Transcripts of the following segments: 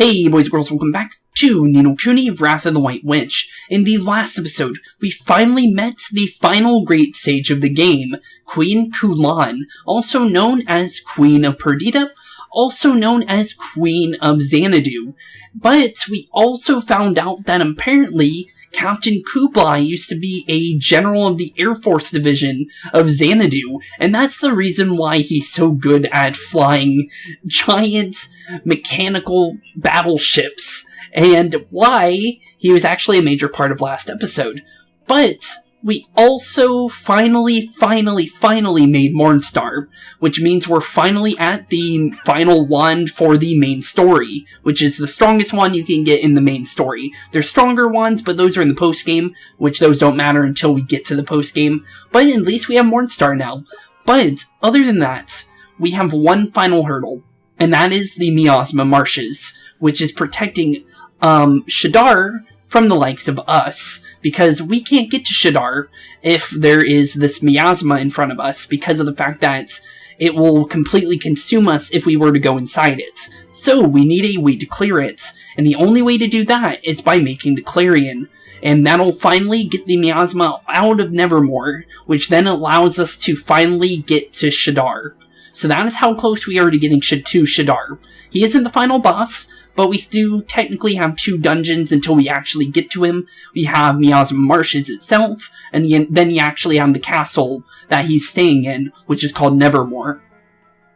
Hey boys and girls, welcome back to Kuni, Wrath of the White Witch. In the last episode, we finally met the final great sage of the game, Queen Kulan, also known as Queen of Perdita, also known as Queen of Xanadu. But we also found out that apparently Captain Kublai used to be a general of the Air Force Division of Xanadu, and that's the reason why he's so good at flying giant mechanical battleships, and why he was actually a major part of last episode. But we also finally made Mornstar, which means we're finally at the final wand for the main story, which is the strongest one you can get in the main story. There's stronger ones, but those are in the post-game, which those don't matter until we get to the post-game, but at least we have Mornstar now. But, other than that, we have one final hurdle, and that is the Miasma Marshes, which is protecting, Shadar from the likes of us, because we can't get to Shadar if there is this miasma in front of us, because of the fact that it will completely consume us if we were to go inside it. So we need a way to clear it, and the only way to do that is by making the Clarion, and that'll finally get the miasma out of Nevermore, which then allows us to finally get to Shadar. So that is how close we are to getting to Shadar. He isn't the final boss, but we do technically have 2 dungeons until we actually get to him. We have Miasma Marshes itself, and then you actually have the castle that he's staying in, which is called Nevermore.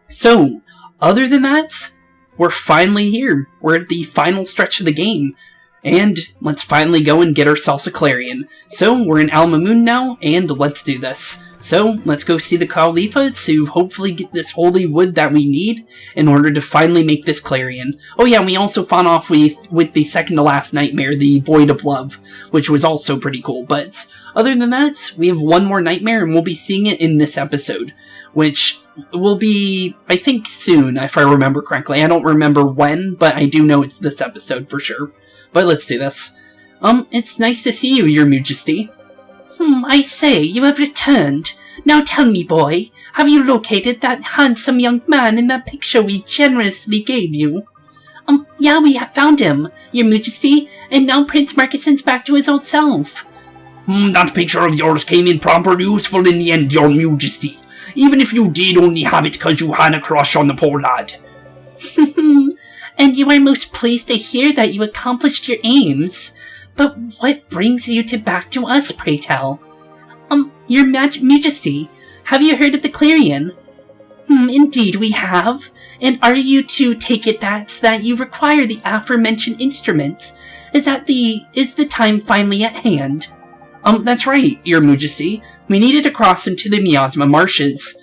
So, other than that, we're finally here. We're at the final stretch of the game, and let's finally go and get ourselves a Clarion. So, we're in Al Mamun now, and let's do this. So, let's go see the Khalifa to hopefully get this holy wood that we need in order to finally make this Clarion. Oh yeah, we also fought off with the second to last nightmare, the Void of Love, which was also pretty cool. But other than that, we have one more nightmare, and we'll be seeing it in this episode, which will be, I think, soon, if I remember correctly. I don't remember when, but I do know it's this episode for sure. But let's do this. It's nice to see you, Your Majesty. I say, you have returned. Now tell me, boy, have you located that handsome young man in that picture we generously gave you? Yeah, we have found him, Your Majesty, and now Prince Markison's back to his old self. That picture of yours came in proper useful in the end, Your Majesty, even if you did only have it because you had a crush on the poor lad. And you are most pleased to hear that you accomplished your aims. But what brings you back to us, pray tell? Your Majesty, have you heard of the Clarion? Indeed we have. And are you to take it that you require the aforementioned instrument? Is the time finally at hand? That's right, Your Majesty. We needed to cross into the Miasma Marshes.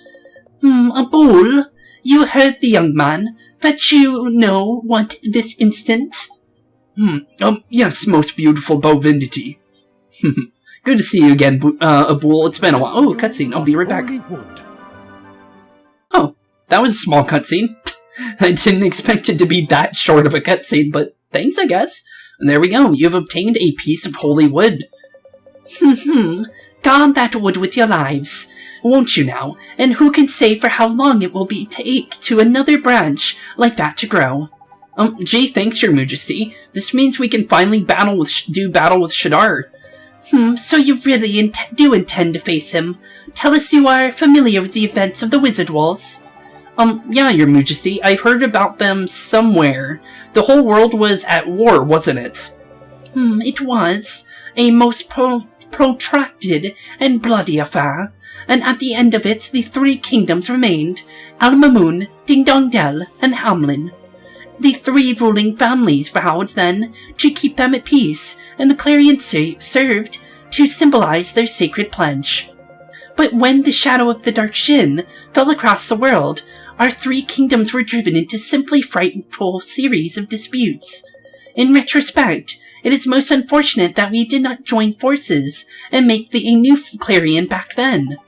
A bull? You heard the young man. That you know what this instant? Yes, most beautiful Bovindity. Good to see you again, Abul. It's been a while. Oh, cutscene. I'll be right back. Oh, that was a small cutscene. I didn't expect it to be that short of a cutscene, but thanks, I guess. And there we go. You have obtained a piece of holy wood. Guard that wood with your lives, won't you now? And who can say for how long it will take to another branch like that to grow? Gee, thanks, Your Majesty. This means we can finally do battle with Shadar. So you really do intend to face him. Tell us you are familiar with the events of the Wizard Wars. Yeah, Your Majesty. I've heard about them somewhere. The whole world was at war, wasn't it? It was. A most protracted and bloody affair. And at the end of it, the 3 kingdoms remained. Al Mamun, Ding Dong Dell, and Hamlin. The 3 ruling families vowed then to keep them at peace, and the Clarion served to symbolize their sacred pledge. But when the shadow of the Dark Shin fell across the world, our 3 kingdoms were driven into simply frightful series of disputes. In retrospect, it is most unfortunate that we did not join forces and make a new Clarion back then.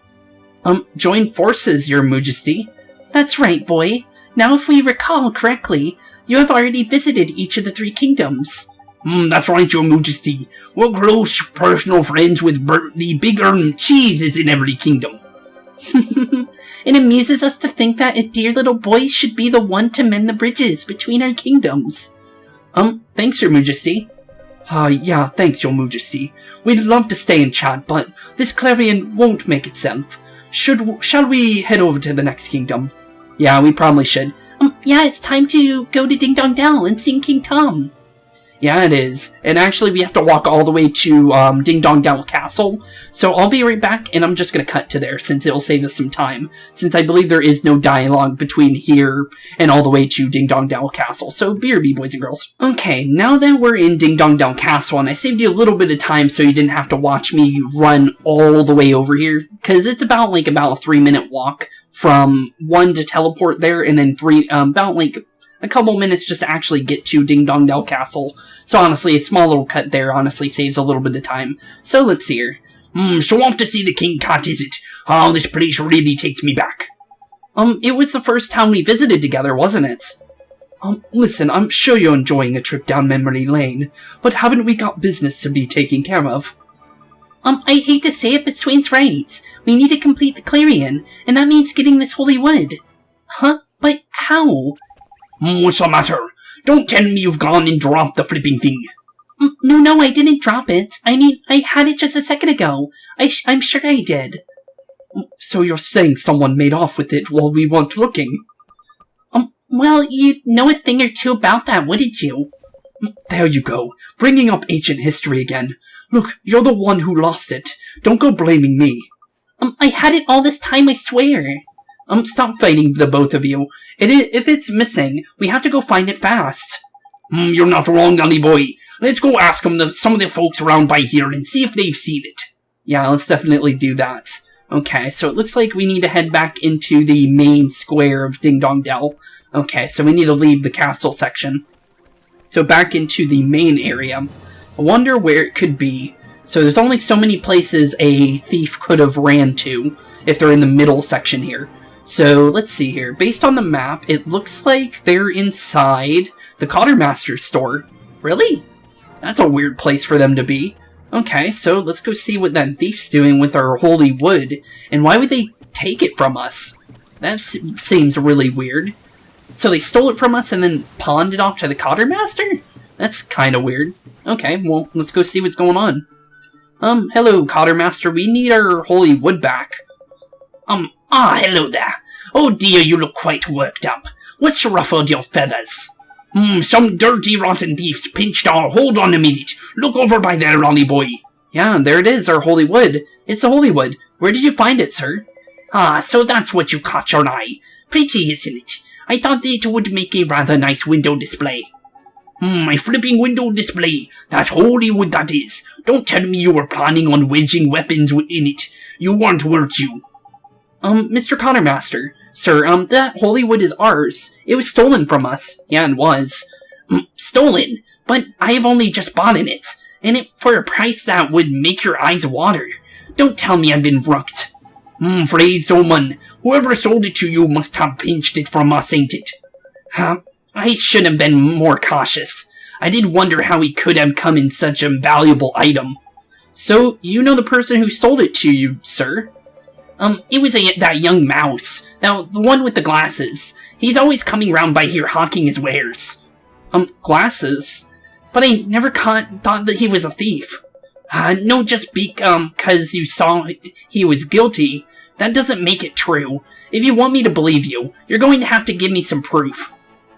Join forces, Your Majesty? That's right, boy. Now if we recall correctly, you have already visited each of the 3 kingdoms. That's right, Your Majesty. We're close personal friends with the big cheeses in every kingdom. It amuses us to think that a dear little boy should be the one to mend the bridges between our kingdoms. Thanks, Your Majesty. Yeah, thanks, Your Majesty. We'd love to stay and chat, but this clarion won't make itself. Shall we head over to the next kingdom? Yeah, we probably should. Yeah, it's time to go to Ding Dong Dell and sing King Tom. Yeah, it is. And actually, we have to walk all the way to Ding Dong Dell Castle. So I'll be right back, and I'm just going to cut to there, since it'll save us some time. Since I believe there is no dialogue between here and all the way to Ding Dong Dell Castle. So BRB, boys and girls. Okay, now that we're in Ding Dong Dell Castle, and I saved you a little bit of time so you didn't have to watch me run all the way over here. Because it's about a 3-minute walk from 1 to teleport there, and then 3, about a couple minutes just to actually get to Ding Dong Dell Castle. So honestly, a small little cut there honestly saves a little bit of time. So let's see here. So off to see the King Cat, is it? Oh, this place really takes me back. It was the first town we visited together, wasn't it? Listen, I'm sure you're enjoying a trip down memory lane, but haven't we got business to be taking care of? I hate to say it, but Swain's right. We need to complete the Clarion, and that means getting this holy wood. Huh? But how? What's the matter? Don't tell me you've gone and dropped the flipping thing. No, I didn't drop it. I mean, I had it just a second ago. I'm sure I did. So you're saying someone made off with it while we weren't looking? Well, you'd know a thing or two about that, wouldn't you? There you go, bringing up ancient history again. Look, you're the one who lost it. Don't go blaming me. I had it all this time, I swear. Stop fighting, the both of you. If it's missing, we have to go find it fast. You're not wrong, Ollie boy. Let's go ask some of the folks around by here and see if they've seen it. Yeah, let's definitely do that. Okay, so it looks like we need to head back into the main square of Ding Dong Dell. Okay, so we need to leave the castle section. So back into the main area. I wonder where it could be. So there's only so many places a thief could have ran to if they're in the middle section here. So, let's see here. Based on the map, it looks like they're inside the Quartermaster's store. Really? That's a weird place for them to be. Okay, so let's go see what that thief's doing with our holy wood. And why would they take it from us? That seems really weird. So they stole it from us and then pawned it off to the Quartermaster? That's kind of weird. Okay, well, let's go see what's going on. Hello, Quartermaster. We need our holy wood back. Hello there. Oh dear, you look quite worked up. What's ruffled your feathers? Some dirty, rotten thieves pinched our... Hold on a minute. Look over by there, Ollie boy. Yeah, there it is, our holy wood. It's the holy wood. Where did you find it, sir? So that's what you caught your eye. Pretty, isn't it? I thought it would make a rather nice window display. A flipping window display. That holy wood, that is. Don't tell me you were planning on wedging weapons in it. You weren't you? Mr. Quartermaster, sir, that holy wood is ours. It was stolen from us. Yeah, it was. Stolen? But I have only just bought it, and it for a price that would make your eyes water. Don't tell me I've been rooked. Afraid so, man. Whoever sold it to you must have pinched it from us, ain't it? I should have been more cautious. I did wonder how he could have come in such a valuable item. So, you know the person who sold it to you, sir? It was that young mouse. Now, the one with the glasses. He's always coming round by here hawking his wares. Glasses? But I never thought that he was a thief. No, just because you saw he was guilty, that doesn't make it true. If you want me to believe you, you're going to have to give me some proof.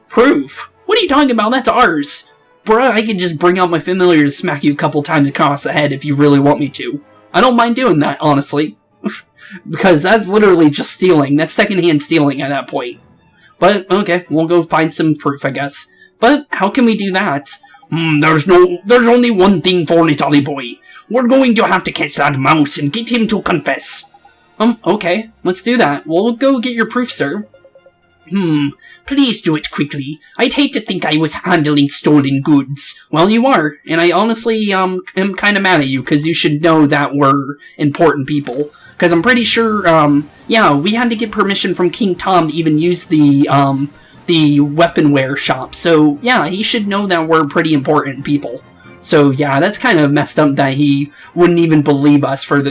Proof? What are you talking about? That's ours. Bruh, I can just bring out my familiar and smack you a couple times across the head if you really want me to. I don't mind doing that, honestly. Because that's literally just stealing. That's secondhand stealing at that point. But, okay, we'll go find some proof, I guess. But, how can we do that? There's only one thing for it, Ollie boy. We're going to have to catch that mouse and get him to confess. Okay, let's do that. We'll go get your proof, sir. Please do it quickly. I'd hate to think I was handling stolen goods. Well, you are, and I honestly, am kinda mad at you, because you should know that we're important people. Because I'm pretty sure, yeah, we had to get permission from King Tom to even use the weaponware shop. So, yeah, he should know that we're pretty important people. So, yeah, that's kind of messed up that he wouldn't even believe us for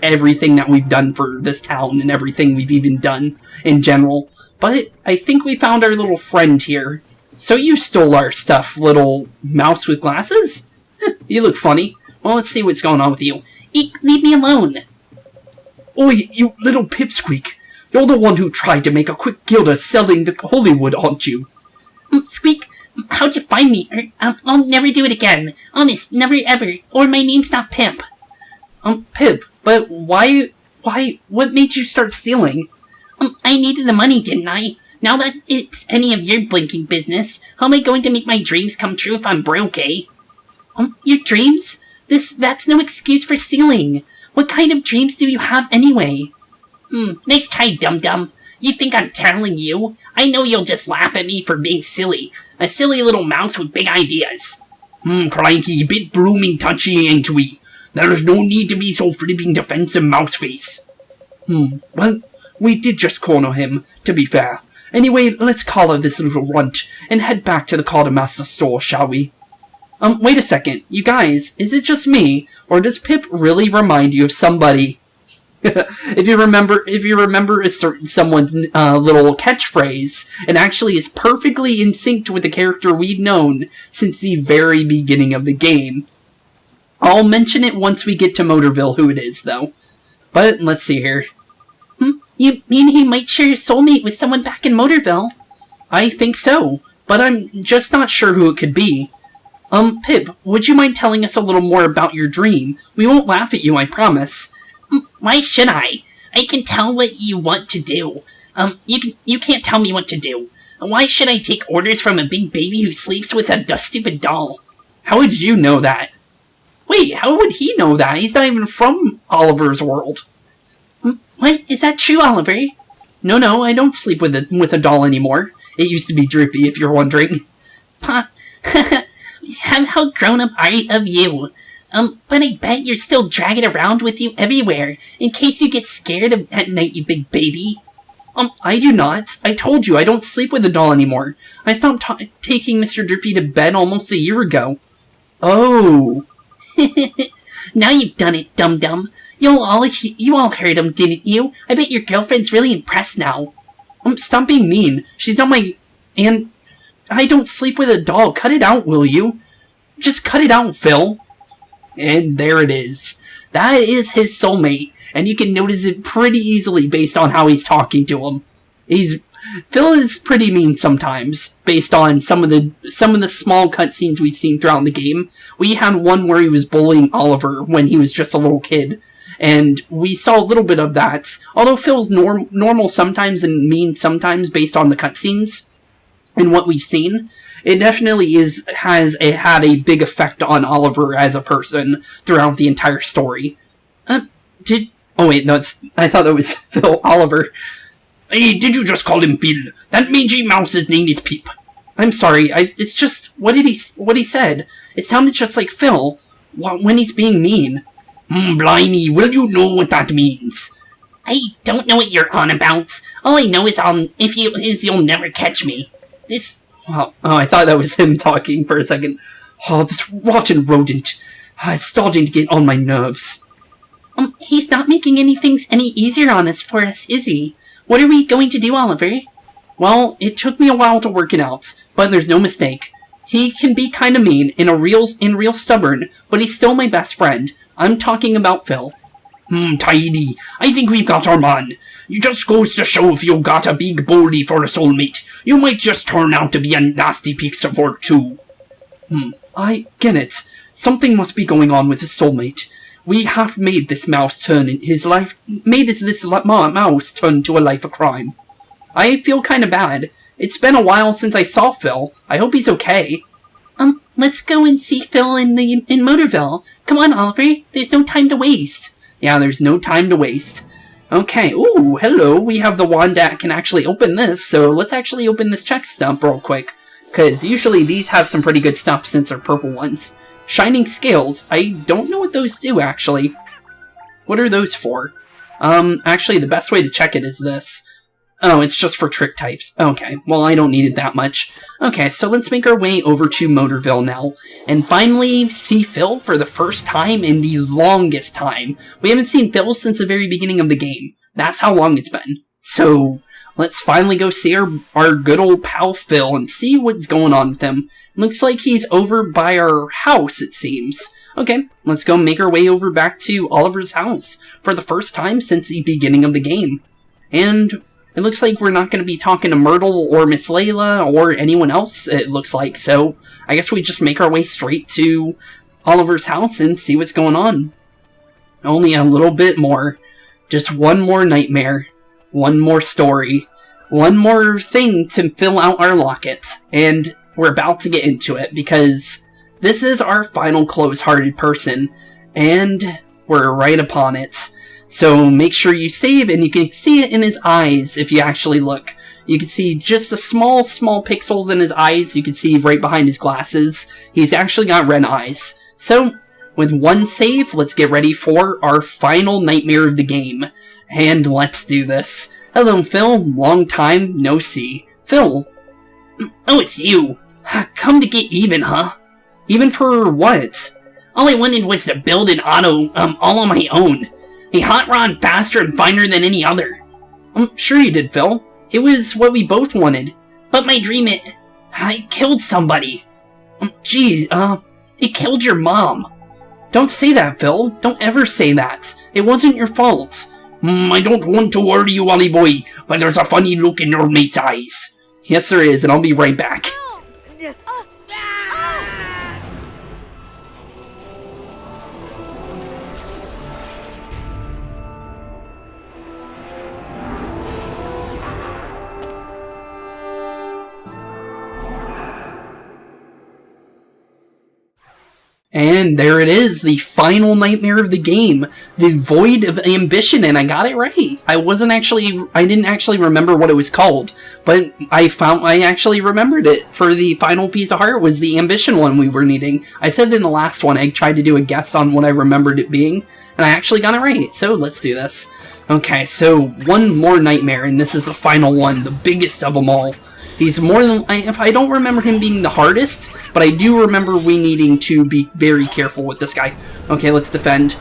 everything that we've done for this town and everything we've even done in general. But I think we found our little friend here. So you stole our stuff, little mouse with glasses? You look funny. Well, let's see what's going on with you. Eek, leave me alone. Oi, you little pipsqueak. You're the one who tried to make a quick guilder selling the Hollywood, aren't you? Squeak, how'd you find me? I'll never do it again. Honest, never ever. Or my name's not Pip. Pip, but why, what made you start stealing? I needed the money, didn't I? Now that it's any of your blinking business, how am I going to make my dreams come true if I'm broke, eh? Your dreams? That's no excuse for stealing. What kind of dreams do you have anyway? Nice try, dum-dum. You think I'm telling you? I know you'll just laugh at me for being silly. A silly little mouse with big ideas. Cranky, bit blooming touchy, ain't we? There's no need to be so flipping defensive, mouse face. Well, we did just corner him, to be fair. Anyway, let's collar this little runt and head back to the Quartermaster store, shall we? Wait a second. You guys, is it just me, or does Pip really remind you of somebody? If you remember a certain someone's little catchphrase, it actually is perfectly in sync with the character we've known since the very beginning of the game. I'll mention it once we get to Motorville who it is, though. But let's see here. You mean he might share his soulmate with someone back in Motorville? I think so, but I'm just not sure who it could be. Pip, would you mind telling us a little more about your dream? We won't laugh at you, I promise. Why should I? I can tell what you want to do. You can't tell me what to do. Why should I take orders from a big baby who sleeps with a stupid doll? How would you know that? Wait, how would he know that? He's not even from Oliver's world. What? Is that true, Oliver? No, I don't sleep with a doll anymore. It used to be Drippy, if you're wondering. How grown up are you of you? But I bet you're still dragging around with you everywhere, in case you get scared at night, you big baby. I do not. I told you, I don't sleep with a doll anymore. I stopped taking Mr. Drippy to bed almost a year ago. Oh. Now you've done it, dum-dum. You all heard him, didn't you? I bet your girlfriend's really impressed now. Stop being mean. She's not my... And I don't sleep with a doll. Cut it out, will you? Just cut it out, Phil. And there it is. That is his soulmate, and you can notice it pretty easily based on how he's talking to him. Phil is pretty mean sometimes, based on some of the small cutscenes we've seen throughout the game. We had one where he was bullying Oliver when he was just a little kid, and we saw a little bit of that. Although Phil's normal sometimes and mean sometimes based on the cutscenes and what we've seen, it definitely had a big effect on Oliver as a person throughout the entire story. Oh wait, no, I thought that was Phil. Oliver. Hey, did you just call him Phil? That mangy mouse's name is Pip. I'm sorry, it's just, what he said. It sounded just like Phil, when he's being mean. Blimey, will you know what that means? I don't know what you're on about. All I know is you'll never catch me. Oh, I thought that was him talking for a second. Oh, this rotten rodent. It's starting to get on my nerves. He's not making things any easier for us, is he? What are we going to do, Oliver? Well, it took me a while to work it out, but there's no mistake. He can be kinda mean and real stubborn, but he's still my best friend. I'm talking about Phil. Tidy. I think we've got our man. It just goes to show if you got a big bully for a soulmate, you might just turn out to be a nasty piece of work too. I get it. Something must be going on with his soulmate. We have made this mouse turn in his life, mouse turn to a life of crime. I feel kinda bad. It's been a while since I saw Phil. I hope he's okay. Let's go and see Phil in Motorville. Come on, Oliver. There's no time to waste. Yeah, there's no time to waste. Okay, ooh, hello. We have the wand that can actually open this, so let's actually open this check stump real quick. Because usually these have some pretty good stuff since they're purple ones. Shining scales. I don't know what those do, actually. What are those for? Actually, the best way to check it is this. Oh, it's just for trick types. Okay, well, I don't need it that much. Okay, so let's make our way over to Motorville now, and finally see Phil for the first time in the longest time. We haven't seen Phil since the very beginning of the game. That's how long it's been. So, let's finally go see our good old pal Phil and see what's going on with him. Looks like he's over by our house, it seems. Okay, let's go make our way over back to Oliver's house for the first time since the beginning of the game. And it looks like we're not going to be talking to Myrtle or Miss Layla or anyone else, it looks like. So I guess we just make our way straight to Oliver's house and see what's going on. Only a little bit more. Just one more nightmare. One more story. One more thing to fill out our locket. And we're about to get into it because this is our final close-hearted person. And we're right upon it. So make sure you save, and you can see it in his eyes if you actually look. You can see just the small pixels in his eyes. You can see right behind his glasses. He's actually got red eyes. So, with one save, let's get ready for our final nightmare of the game. And let's do this. Hello, Phil. Long time no see. Phil. Oh, it's you. Come to get even, huh? Even for what? All I wanted was to build an auto, all on my own. A hot rod faster and finer than any other. I'm sure you did, Phil. It was what we both wanted. But my dream, I killed somebody. It killed your mom. Don't say that, Phil. Don't ever say that. It wasn't your fault. I don't want to worry you, Ollie boy, but there's a funny look in your mate's eyes. Yes, there is, and I'll be right back. And there it is, the final nightmare of the game, the Void of Ambition, and I got it right. I didn't actually remember what it was called, but I actually remembered it. For the final piece of heart was the Ambition one we were needing. I said in the last one, I tried to do a guess on what I remembered it being, and I actually got it right, so let's do this. Okay, so one more nightmare, and this is the final one, the biggest of them all. He's more than, I don't remember him being the hardest, but I do remember we needing to be very careful with this guy. Okay, let's defend.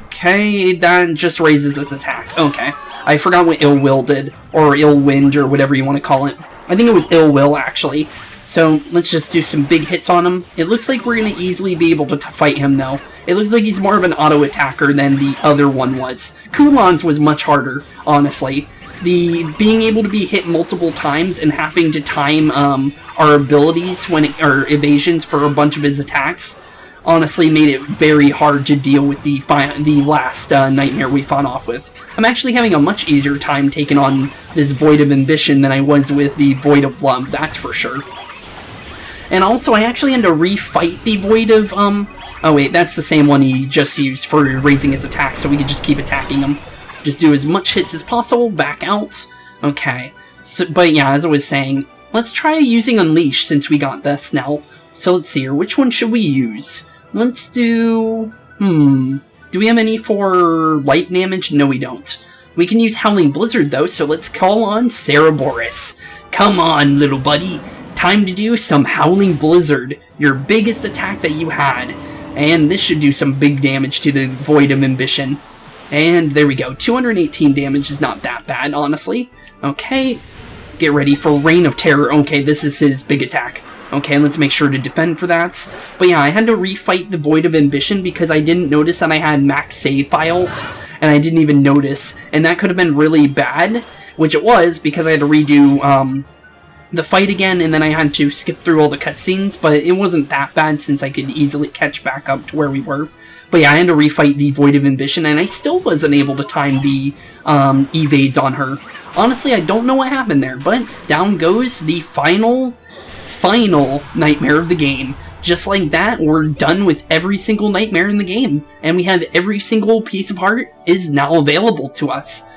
Okay, that just raises his attack. Okay, I forgot what Ill Will did, or Ill Wind, or whatever you want to call it. I think it was Ill Will, actually. So, let's just do some big hits on him. It looks like we're going to easily be able to fight him, though. It looks like he's more of an auto-attacker than the other one was. Kulan's was much harder, honestly. The being able to be hit multiple times and having to time our abilities or evasions for a bunch of his attacks honestly made it very hard to deal with the last nightmare we fought off with. I'm actually having a much easier time taking on this Void of Ambition than I was with the Void of Love, that's for sure. And also, I actually had to refight the Void of, oh wait, that's the same one he just used for raising his attack, so we could just keep attacking him. Just do as much hits as possible, back out. Okay. So, but yeah, as I was saying, let's try using Unleash since we got this now. So let's see here, which one should we use? Let's do... Do we have any for light damage? No, we don't. We can use Howling Blizzard though, so let's call on Cerberus. Come on, little buddy. Time to do some Howling Blizzard, your biggest attack that you had. And this should do some big damage to the Void of Ambition. And there we go, 218 damage is not that bad, honestly. Okay, get ready for Reign of Terror. Okay, this is his big attack. Okay, let's make sure to defend for that. But yeah, I had to refight the Void of Ambition because I didn't notice that I had max save files, and I didn't even notice. And that could have been really bad, which it was, because I had to redo the fight again, and then I had to skip through all the cutscenes, but it wasn't that bad since I could easily catch back up to where we were. But yeah, I had to refight the Void of Ambition, and I still wasn't able to time the evades on her. Honestly, I don't know what happened there, but down goes the final nightmare of the game. Just like that, we're done with every single nightmare in the game, and we have every single piece of heart is now available to us.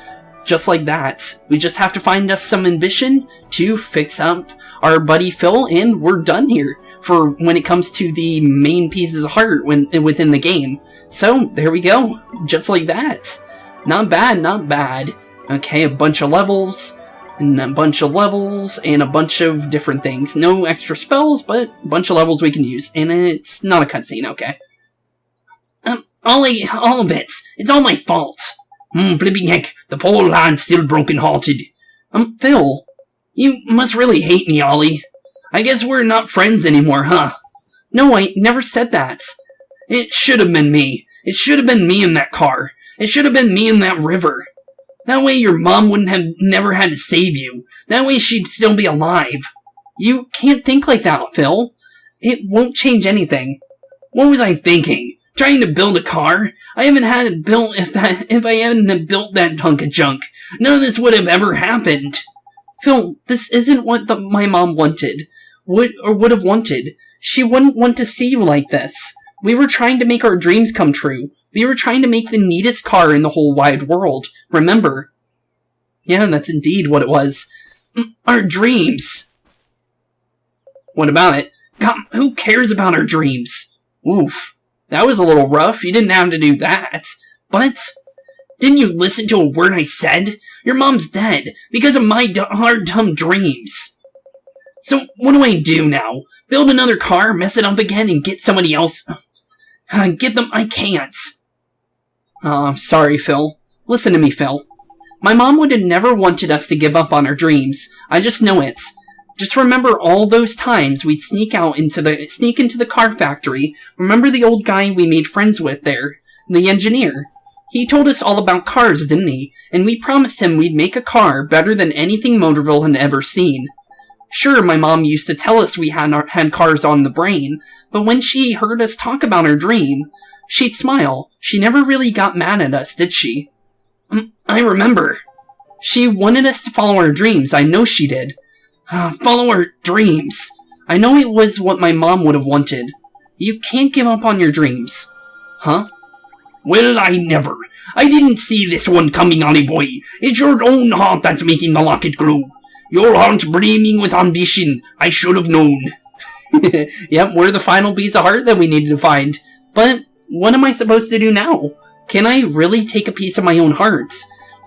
Just like that. We just have to find us some ambition to fix up our buddy Phil, and we're done here for when it comes to the main pieces of heart within the game. So, there we go. Just like that. Not bad, not bad. Okay, a bunch of levels, and a bunch of levels, and a bunch of different things. No extra spells, but a bunch of levels we can use. And it's not a cutscene, okay. All of it. It's all my fault. Flipping heck, the poor lad's still broken-hearted. Phil, you must really hate me, Ollie. I guess we're not friends anymore, huh? No, I never said that. It should have been me. It should have been me in that car. It should have been me in that river. That way your mom wouldn't have never had to save you. That way she'd still be alive. You can't think like that, Phil. It won't change anything. What was I thinking? Trying to build a car? I haven't had it built if I hadn't built that hunk of junk. None of this would have ever happened. Phil, this isn't what my mom wanted. Would have wanted. She wouldn't want to see you like this. We were trying to make our dreams come true. We were trying to make the neatest car in the whole wide world. Remember? Yeah, that's indeed what it was. Our dreams. What about it? God, who cares about our dreams? Oof. That was a little rough. You didn't have to do that. But didn't you listen to a word I said? Your mom's dead because of my hard, dumb dreams. So what do I do now? Build another car, mess it up again, and get somebody else? Get them? I can't. Sorry, Phil. Listen to me, Phil. My mom would have never wanted us to give up on our dreams. I just know it. Just remember all those times we'd sneak into the car factory. Remember the old guy we made friends with there? The engineer. He told us all about cars, didn't he? And we promised him we'd make a car better than anything Motorville had ever seen. Sure, my mom used to tell us we had cars on the brain, but when she heard us talk about our dream, she'd smile. She never really got mad at us, did she? I remember. She wanted us to follow our dreams. I know she did. Follow our dreams. I know it was what my mom would have wanted. You can't give up on your dreams. Huh? Well, I never. I didn't see this one coming, Ollie boy. It's your own heart that's making the locket grow. Your heart's brimming with ambition. I should have known. Yep, we're the final piece of heart that we needed to find. But what am I supposed to do now? Can I really take a piece of my own heart?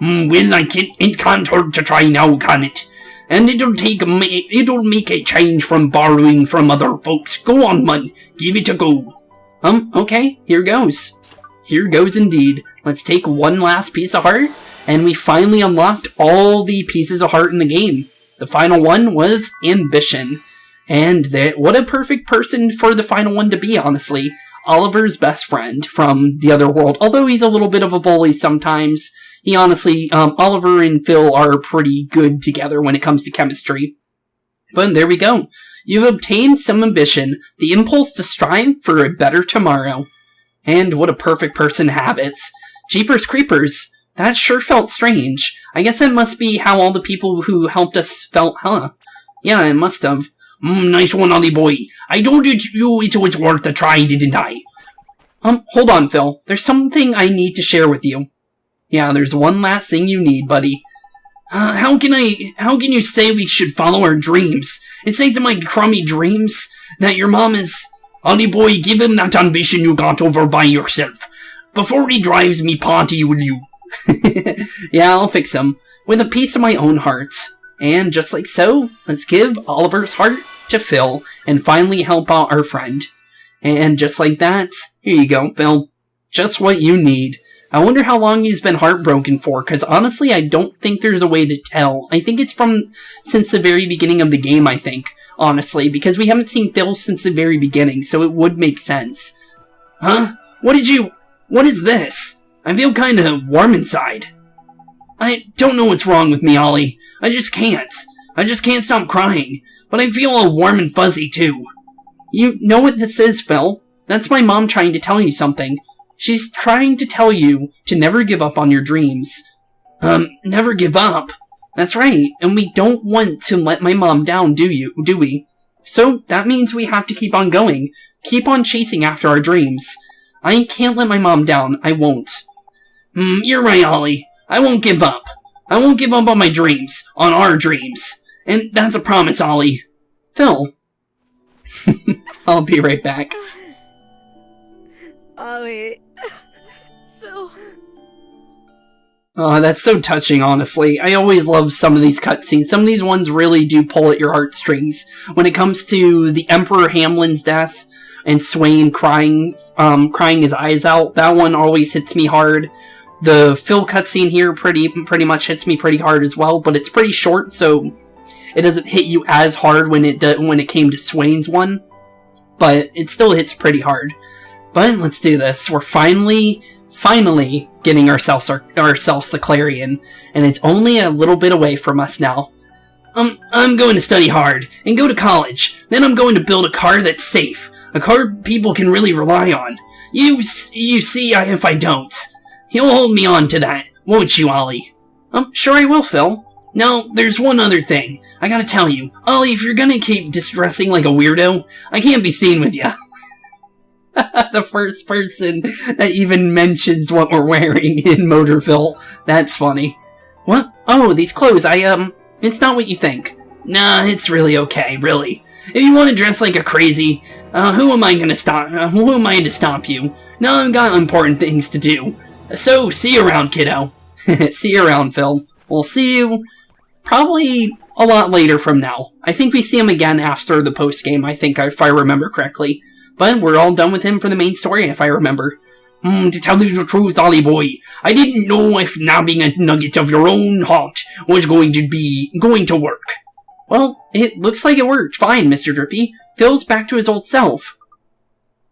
Well, it can't hurt to try now, can it? And it'll make a change from borrowing from other folks. Go on, man. Give it a go. Okay, here goes. Here goes indeed. Let's take one last piece of heart, and we finally unlocked all the pieces of heart in the game. The final one was ambition. And what a perfect person for the final one to be, honestly. Oliver's best friend from the other world. Although he's a little bit of a bully sometimes, he honestly, Oliver and Phil are pretty good together when it comes to chemistry. But there we go. You've obtained some ambition, the impulse to strive for a better tomorrow. And what a perfect person to have it. Jeepers Creepers, that sure felt strange. I guess that must be how all the people who helped us felt, huh? Yeah, it must have. Nice one, Ollie boy. I told you it was worth a try, didn't I? Hold on, Phil. There's something I need to share with you. Yeah, there's one last thing you need, buddy. How can you say we should follow our dreams? It says in my crummy dreams that your mom is... Ollie boy, give him that ambition you got over by yourself. Before he drives me party, will you? Yeah, I'll fix him. With a piece of my own heart. And just like so, let's give Oliver's heart to Phil and finally help out our friend. And just like that, here you go, Phil. Just what you need. I wonder how long he's been heartbroken for, because honestly, I don't think there's a way to tell. I think it's since the very beginning of the game, I think. Honestly, because we haven't seen Phil since the very beginning, so it would make sense. Huh? What is this? I feel kinda warm inside. I don't know what's wrong with me, Ollie. I just can't stop crying. But I feel all warm and fuzzy, too. You know what this is, Phil? That's my mom trying to tell you something. She's trying to tell you to never give up on your dreams. Never give up? That's right, and we don't want to let my mom down, do we? So, that means we have to keep on going. Keep on chasing after our dreams. I can't let my mom down, I won't. You're right, Ollie. I won't give up. I won't give up on my dreams. On our dreams. And that's a promise, Ollie. Phil. I'll be right back. Ollie. Phil. Oh, that's so touching, honestly. I always love some of these cutscenes. Some of these ones really do pull at your heartstrings. When it comes to the Emperor Hamlin's death and Swain crying his eyes out, that one always hits me hard. The Phil cutscene here pretty much hits me pretty hard as well, but it's pretty short, so it doesn't hit you as hard when it came to Swain's one. But it still hits pretty hard. But let's do this. We're finally getting ourselves the Clarion, and it's only a little bit away from us now. I'm going to study hard and go to college. Then I'm going to build a car that's safe, a car people can really rely on. You see, if I don't, you'll hold me on to that, won't you, Ollie? Sure I will, Phil. Now, there's one other thing. I gotta tell you, Ollie, if you're gonna keep dressing like a weirdo, I can't be seen with you. The first person that even mentions what we're wearing in Motorville. That's funny. What? Oh, these clothes, it's not what you think. Nah, it's really okay, really. If you want to dress like a crazy, who am I to stop you? Now I've got important things to do. So, see you around, kiddo. See you around, Phil. We'll see you probably a lot later from now. I think we see him again after the post-game, if I remember correctly. But we're all done with him for the main story, if I remember. To tell you the truth, Ollie boy, I didn't know if nabbing a nugget of your own heart was going to work. Well, it looks like it worked fine, Mr. Drippy. Phil's back to his old self.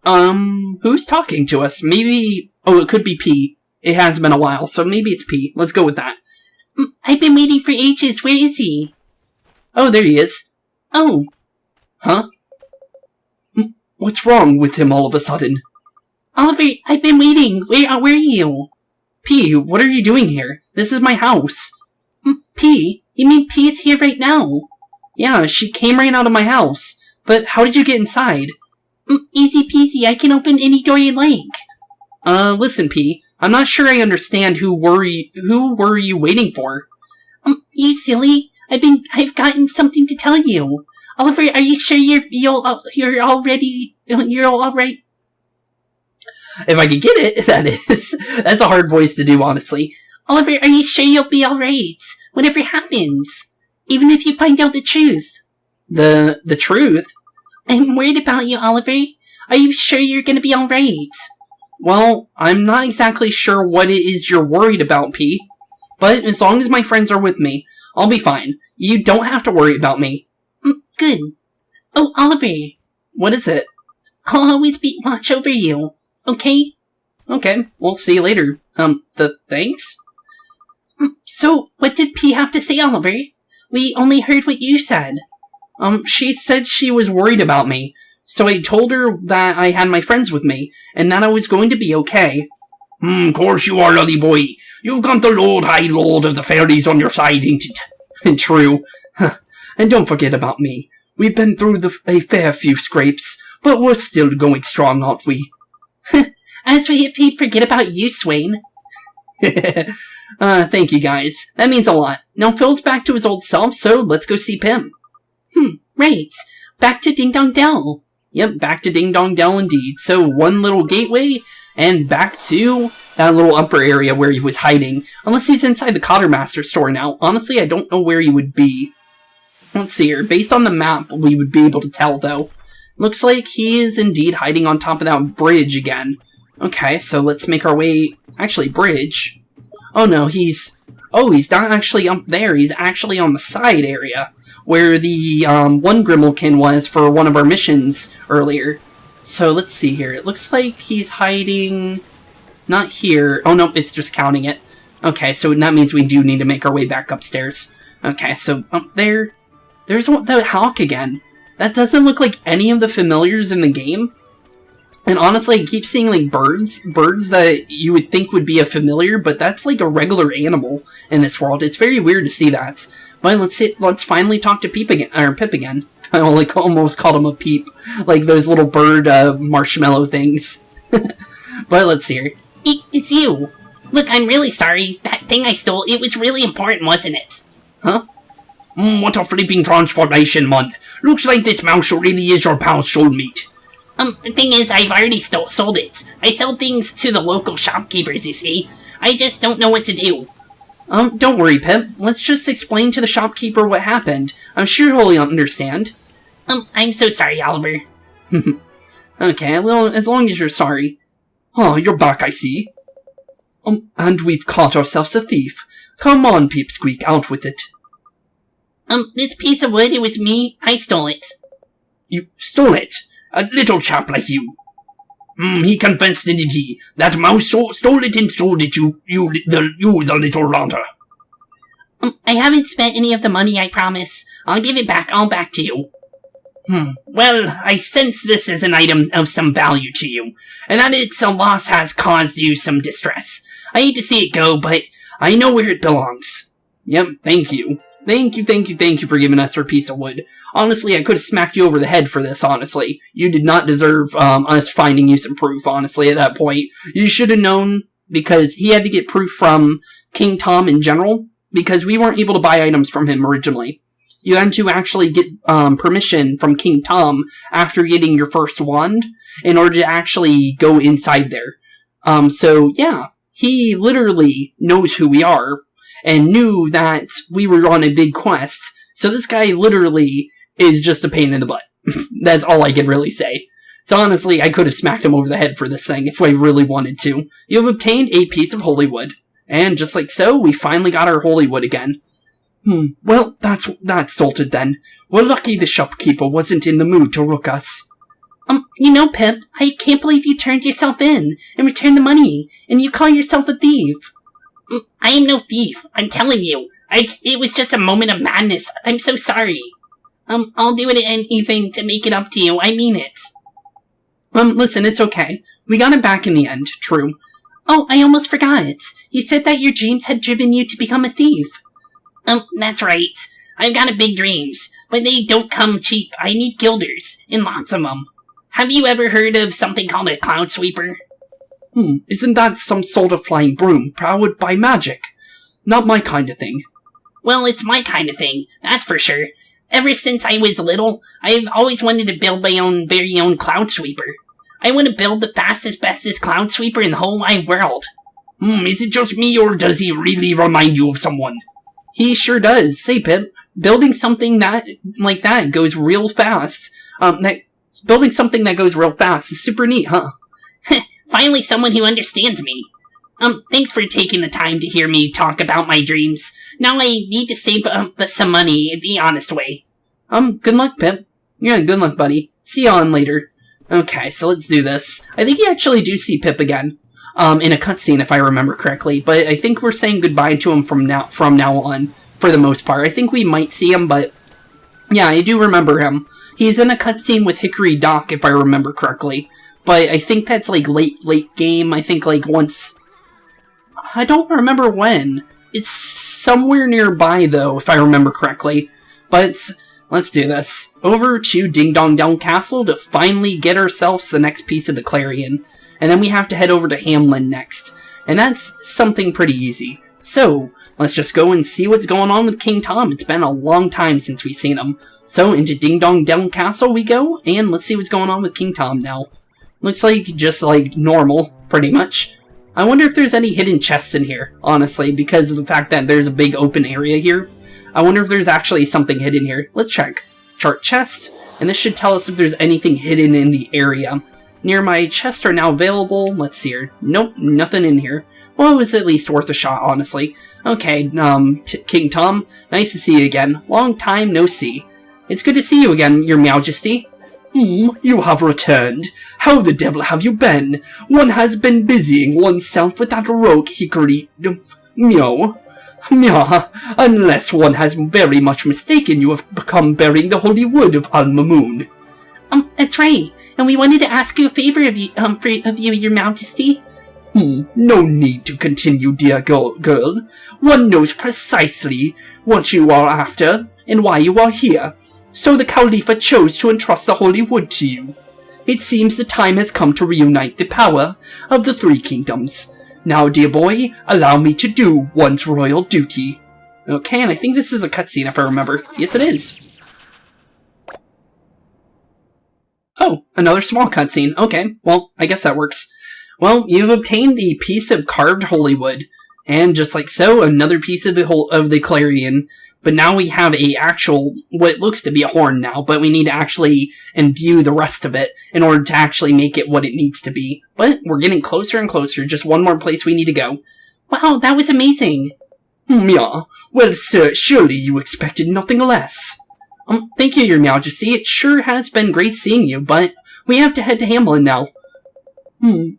Who's talking to us? Maybe... Oh, it could be P. It has been a while, so maybe it's P. Let's go with that. I've been waiting for ages. Where is he? Oh, there he is. Oh. Huh? What's wrong with him all of a sudden? Oliver, I've been waiting. Where are you? P, what are you doing here? This is my house. P? You mean P is here right now? Yeah, she came right out of my house. But how did you get inside? Easy peasy, I can open any door you like. Listen, P, I'm not sure I understand who were you waiting for? You silly. I've gotten something to tell you. Oliver, are you sure you're all ready? You're all right? If I could get it, that is. That's a hard voice to do, honestly. Oliver, are you sure you'll be alright? Whatever happens. Even if you find out the truth. The truth? I'm worried about you, Oliver. Are you sure you're gonna be alright? Well, I'm not exactly sure what it is you're worried about, P. But as long as my friends are with me, I'll be fine. You don't have to worry about me. Good. Oh, Oliver. What is it? I'll always watch over you. Okay? Okay, we'll see you later. Thanks? So, what did P have to say, Oliver? We only heard what you said. She said she was worried about me, so I told her that I had my friends with me, and that I was going to be okay. Of course you are, lolly boy. You've got the High Lord of the Fairies on your side, ain't it? True. And don't forget about me. We've been through a fair few scrapes, but we're still going strong, aren't we? As if he'd forget about you, Swain. Thank you, guys. That means a lot. Now Phil's back to his old self, so let's go see Pim. Right. Back to Ding Dong Dell. Yep, back to Ding Dong Dell indeed. So one little gateway, and back to that little upper area where he was hiding. Unless he's inside the Cottermaster store now. Honestly, I don't know where he would be. Let's see here. Based on the map, we would be able to tell, though. Looks like he is indeed hiding on top of that bridge again. Okay, so let's make our way... Actually, bridge. Oh no, he's not actually up there. He's actually on the side area, where the one Grimalkin was for one of our missions earlier. So let's see here. It looks like he's hiding... Not here. Oh no, it's just counting it. Okay, so that means we do need to make our way back upstairs. Okay, so up there... There's the hawk again. That doesn't look like any of the familiars in the game. And honestly, I keep seeing like birds that you would think would be a familiar, but that's like a regular animal in this world. It's very weird to see that. But let's finally talk to Pip again. I almost called him a peep, like those little bird marshmallow things. But let's see here. It's you. Look, I'm really sorry. That thing I stole, it was really important, wasn't it? Huh? What a flipping transformation, man. Looks like this mouse really is your pal's soulmate. The thing is, I've already sold it. I sell things to the local shopkeepers, you see. I just don't know what to do. Don't worry, Pip. Let's just explain to the shopkeeper what happened. I'm sure he'll understand. I'm so sorry, Oliver. Okay, well, as long as you're sorry. Oh, you're back, I see. And we've caught ourselves a thief. Come on, Peepsqueak, out with it. This piece of wood, it was me. I stole it. You stole it? A little chap like you. He confessed, didn't he? That mouse stole it and sold it to you, the little rounder. I haven't spent any of the money, I promise. I'll give it back, all back to you. Well, I sense this as an item of some value to you, and that its loss has caused you some distress. I hate to see it go, but I know where it belongs. Yep, thank you. Thank you for giving us your piece of wood. Honestly, I could have smacked you over the head for this, honestly. You did not deserve us finding you some proof, honestly, at that point. You should have known, because he had to get proof from King Tom in general, because we weren't able to buy items from him originally. You had to actually get permission from King Tom after getting your first wand in order to actually go inside there. So, yeah, he literally knows who we are, and knew that we were on a big quest, so this guy literally is just a pain in the butt. That's all I can really say. So honestly, I could have smacked him over the head for this thing if I really wanted to. You have obtained a piece of holy wood, and just like so, we finally got our holy wood again. Well, that's sorted then. We're lucky the shopkeeper wasn't in the mood to rook us. You know, Pip, I can't believe you turned yourself in and returned the money, and you call yourself a thief. I am no thief, I'm telling you. It was just a moment of madness. I'm so sorry. I'll do anything to make it up to you. I mean it. Listen, it's okay. We got it back in the end, true. Oh, I almost forgot. You said that your dreams had driven you to become a thief. That's right. I've got big dreams, but they don't come cheap. I need guilders, and lots of them. Have you ever heard of something called a cloud sweeper? Isn't that some sort of flying broom powered by magic? Not my kind of thing. Well, it's my kind of thing, that's for sure. Ever since I was little, I've always wanted to build my very own cloud sweeper. I want to build the fastest, bestest cloud sweeper in the whole wide world. Is it just me, or does he really remind you of someone? He sure does. Say, Pip, building something like that goes real fast. Building something that goes real fast is super neat, huh? Finally someone who understands me. Thanks for taking the time to hear me talk about my dreams. Now I need to save some money the honest way. Good luck, Pip. Yeah, good luck, buddy. See you on later. Okay, so let's do this. I think you actually do see Pip again. In a cutscene, if I remember correctly. But I think we're saying goodbye to him from now on, for the most part. I think we might see him, but yeah, I do remember him. He's in a cutscene with Hickory Dock, if I remember correctly. But I think that's, like, late game. I think, like, once... I don't remember when. It's somewhere nearby, though, if I remember correctly. But let's do this. Over to Ding Dong Dell Castle to finally get ourselves the next piece of the Clarion. And then we have to head over to Hamlin next. And that's something pretty easy. So, let's just go and see what's going on with King Tom. It's been a long time since we've seen him. So, into Ding Dong Dell Castle we go, and let's see what's going on with King Tom now. Looks like just like normal, pretty much. I wonder if there's any hidden chests in here, honestly, because of the fact that there's a big open area here. I wonder if there's actually something hidden here. Let's check. Chart chest, and this should tell us if there's anything hidden in the area. Nearby chests are now available. Let's see here. Nope, nothing in here. Well, it was at least worth a shot, honestly. Okay, King Tom, nice to see you again. Long time no see. It's good to see you again, your Majesty. You have returned. How the devil have you been? One has been busying oneself with that rogue Hickory... Meow. Unless one has very much mistaken, you have become bearing the holy wood of Al-Mamoon. That's right. And we wanted to ask you a favor of you, your Majesty. No need to continue, dear girl. One knows precisely what you are after, and why you are here. So the Khalifa chose to entrust the holy wood to you. It seems the time has come to reunite the power of the three kingdoms. Now, dear boy, allow me to do one's royal duty. Okay, and I think this is a cutscene if I remember. Yes, it is. Oh, another small cutscene. Okay, well, I guess that works. Well, you've obtained the piece of carved holy wood, and just like so, another piece of the Clarion. but now we have a actual, what looks to be a horn now, but we need to actually imbue the rest of it in order to actually make it what it needs to be. But we're getting closer and closer, just one more place we need to go. Wow, that was amazing! Yeah, well sir, surely you expected nothing less. Thank you, Your Majesty. It sure has been great seeing you, but we have to head to Hamelin now.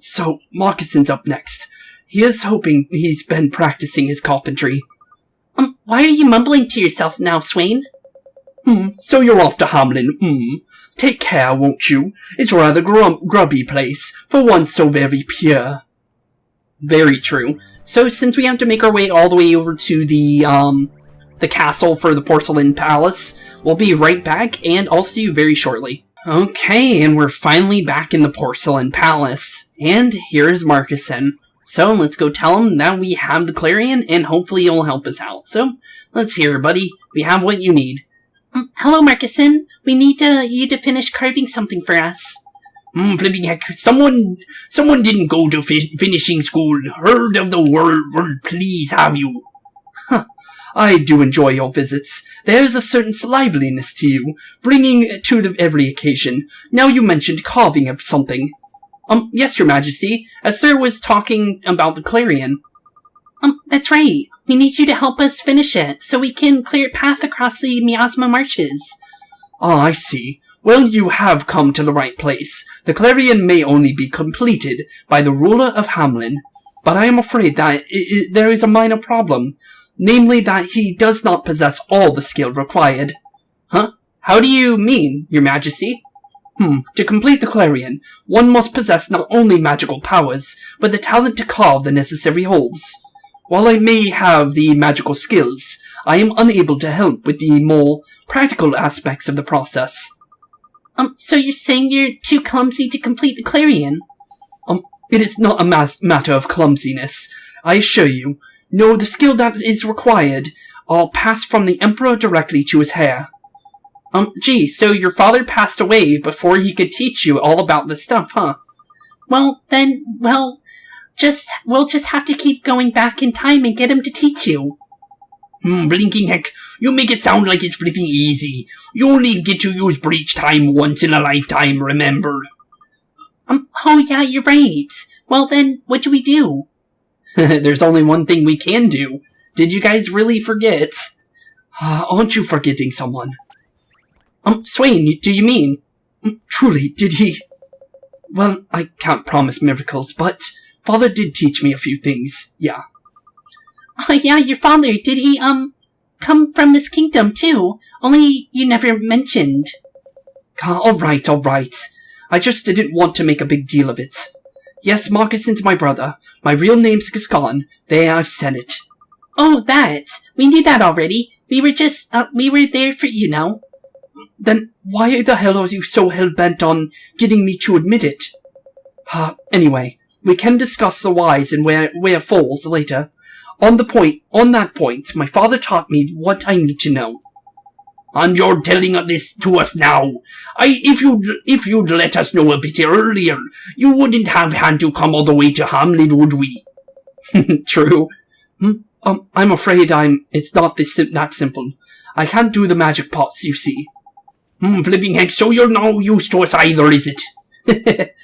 So Moccason's up next. He is hoping he's been practicing his carpentry. Why are you mumbling to yourself now, Swain? So you're off to Hamelin, Take care, won't you? It's a rather grubby place, for one so very pure. Very true. So, since we have to make our way all the way over to the castle for the Porcelain Palace, we'll be right back, and I'll see you very shortly. Okay, and we're finally back in the Porcelain Palace, and here's Marcuson. So, let's go tell him that we have the Clarion, and hopefully he'll help us out. So, let's hear, buddy. We have what you need. Hello, Marcuson. We need you to finish carving something for us. Flipping heck, someone didn't go to finishing school. Heard of the word please, have you? I do enjoy your visits. There's a certain liveliness to you, bringing to every occasion. Now you mentioned carving of something. Yes, Your Majesty. As Sir was talking about the Clarion. That's right. We need you to help us finish it, so we can clear a path across the Miasma Marshes. Ah, I see. Well, you have come to the right place. The Clarion may only be completed by the ruler of Hamelin, but I am afraid that there is a minor problem, namely that he does not possess all the skill required. Huh? How do you mean, Your Majesty? To complete the Clarion, one must possess not only magical powers, but the talent to carve the necessary holes. While I may have the magical skills, I am unable to help with the more practical aspects of the process. So you're saying you're too clumsy to complete the Clarion? It is not a matter of clumsiness, I assure you. No, the skill that is required are passed from the Emperor directly to his heir. Gee, so your father passed away before he could teach you all about this stuff, huh? Well, then, we'll just have to keep going back in time and get him to teach you. Blinking heck, you make it sound like it's flipping easy. You only get to use breach time once in a lifetime, remember? Oh yeah, you're right. Well then, what do we do? There's only one thing we can do. Did you guys really forget? Aren't you forgetting someone? Swain, do you mean? Truly, did he? Well, I can't promise miracles, but Father did teach me a few things, yeah. Oh yeah, your father, did he, come from this kingdom too? Only you never mentioned. Alright. I just didn't want to make a big deal of it. Yes, Marcuson's my brother. My real name's Gascon. There, I've said it. Oh, that. We knew that already. We were there for you now. Then why the hell are you so hell-bent on getting me to admit it? Anyway, we can discuss the whys and wherefores later. On that point, my father taught me what I need to know. And you're telling this to us now. If you'd let us know a bit earlier, you wouldn't have had to come all the way to Hamelin, would we? True. I'm afraid it's not that simple. I can't do the magic pots, you see. Flipping heck, so you're no use to us either, is it?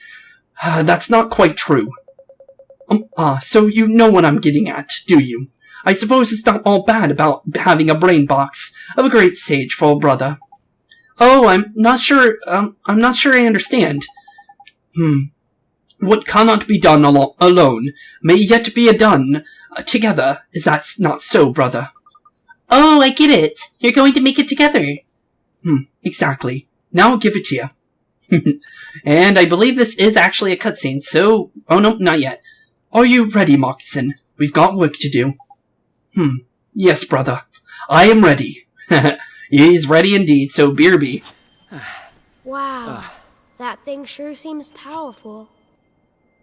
That's not quite true. So you know what I'm getting at, do you? I suppose it's not all bad about having a brain box of a great sage for a brother. Oh, I'm not sure I understand. What cannot be done alone may yet be done together. Is that not so, brother? Oh, I get it. You're going to make it together. Exactly. Now I'll give it to you. And I believe this is actually a cutscene, so... Oh no, not yet. Are you ready, Moccasine? We've got work to do. Yes, brother. I am ready. He's ready indeed, so BRB. Wow. That thing sure seems powerful.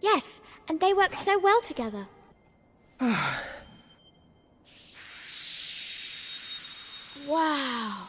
Yes, and they work so well together. Wow.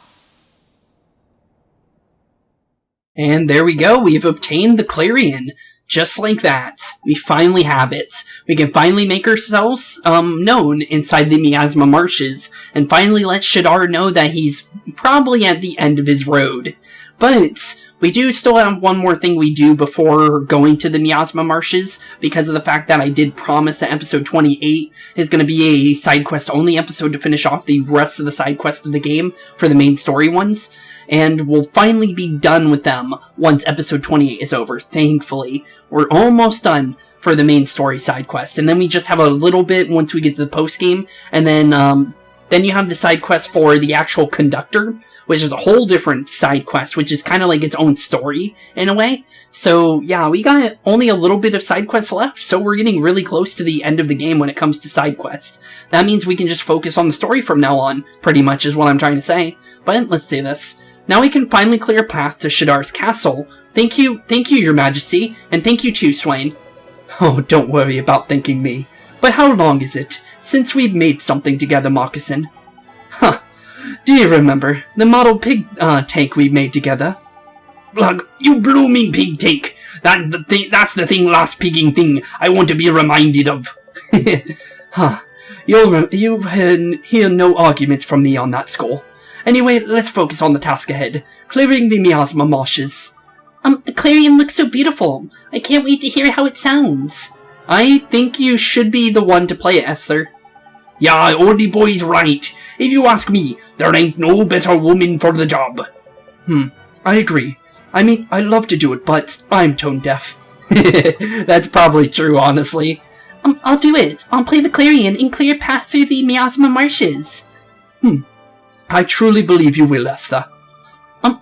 And there we go, we've obtained the Clarion. Just like that. We finally have it. We can finally make ourselves, known inside the Miasma Marshes, and finally let Shadar know that he's probably at the end of his road. But we do still have one more thing we do before going to the Miasma Marshes, because of the fact that I did promise that episode 28 is going to be a side quest only episode to finish off the rest of the side quests of the game for the main story ones. And we'll finally be done with them once episode 28 is over, thankfully. We're almost done for the main story side quest, and then we just have a little bit once we get to the post-game, and then you have the side quest for the actual conductor, which is a whole different side quest, which is kind of like its own story, in a way. So, yeah, we got only a little bit of side quests left, so we're getting really close to the end of the game when it comes to side quests. That means we can just focus on the story from now on, pretty much is what I'm trying to say. But, let's do this. Now we can finally clear a path to Shadar's castle. Thank you, Your Majesty, and thank you too, Swain. Oh, don't worry about thanking me. But how long is it since we've made something together, Moccasin? Huh. Do you remember the model pig tank we made together? Ugh, you blooming pig tank! That's the last pigging thing I want to be reminded of. Huh. You'll hear no arguments from me on that score. Anyway, let's focus on the task ahead, clearing the Miasma Marshes. The Clarion looks so beautiful. I can't wait to hear how it sounds. I think you should be the one to play it, Esther. Yeah, oldie boy's right. If you ask me, there ain't no better woman for the job. I agree. I mean, I love to do it, but I'm tone deaf. That's probably true, honestly. I'll do it. I'll play the Clarion and clear a path through the Miasma Marshes. I truly believe you will, Esther.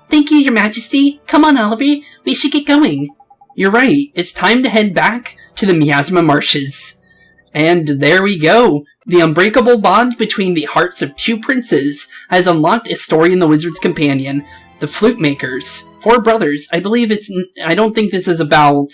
Thank you, Your Majesty. Come on, Oliver. We should get going. You're right. It's time to head back to the Miasma Marshes. And there we go. The unbreakable bond between the hearts of two princes has unlocked a story in the Wizard's Companion. The Flute Makers. 4 brothers. I don't think this is about,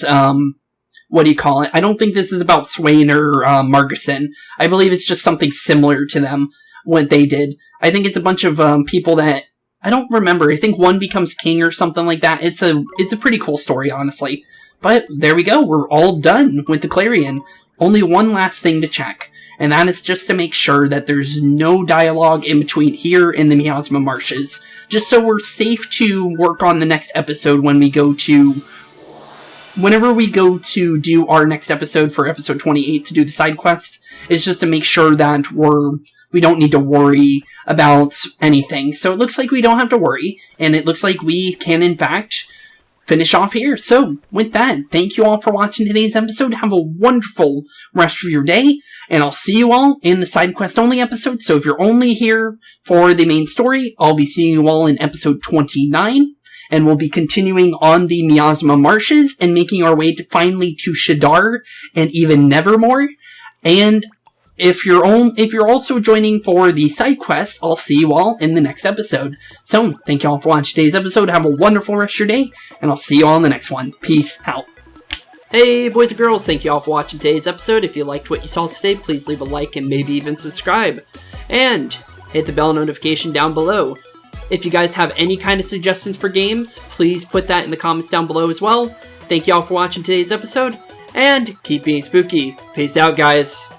what do you call it? I don't think this is about Swain or, Margerson. I believe it's just something similar to them, what they did. I think it's a bunch of people that I don't remember. I think one becomes king or something like that. It's a pretty cool story, honestly. But there we go. We're all done with the Clarion. Only one last thing to check, and that is just to make sure that there's no dialogue in between here and the Miasma Marshes, just so we're safe to work on the next episode whenever we go to do our next episode for episode 28 to do the side quests. It's just to make sure that we don't need to worry about anything. So it looks like we don't have to worry, and it looks like we can, in fact, finish off here. So, with that, thank you all for watching today's episode. Have a wonderful rest of your day, and I'll see you all in the side quest only episode. So if you're only here for the main story, I'll be seeing you all in episode 29, and we'll be continuing on the Miasma Marshes and making our way finally to Shadar and even Nevermore. And if you're also joining for the side quests, I'll see you all in the next episode. So, thank you all for watching today's episode. Have a wonderful rest of your day, and I'll see you all in the next one. Peace out. Hey, boys and girls, thank you all for watching today's episode. If you liked what you saw today, please leave a like and maybe even subscribe. And hit the bell notification down below. If you guys have any kind of suggestions for games, please put that in the comments down below as well. Thank you all for watching today's episode, and keep being spooky. Peace out, guys.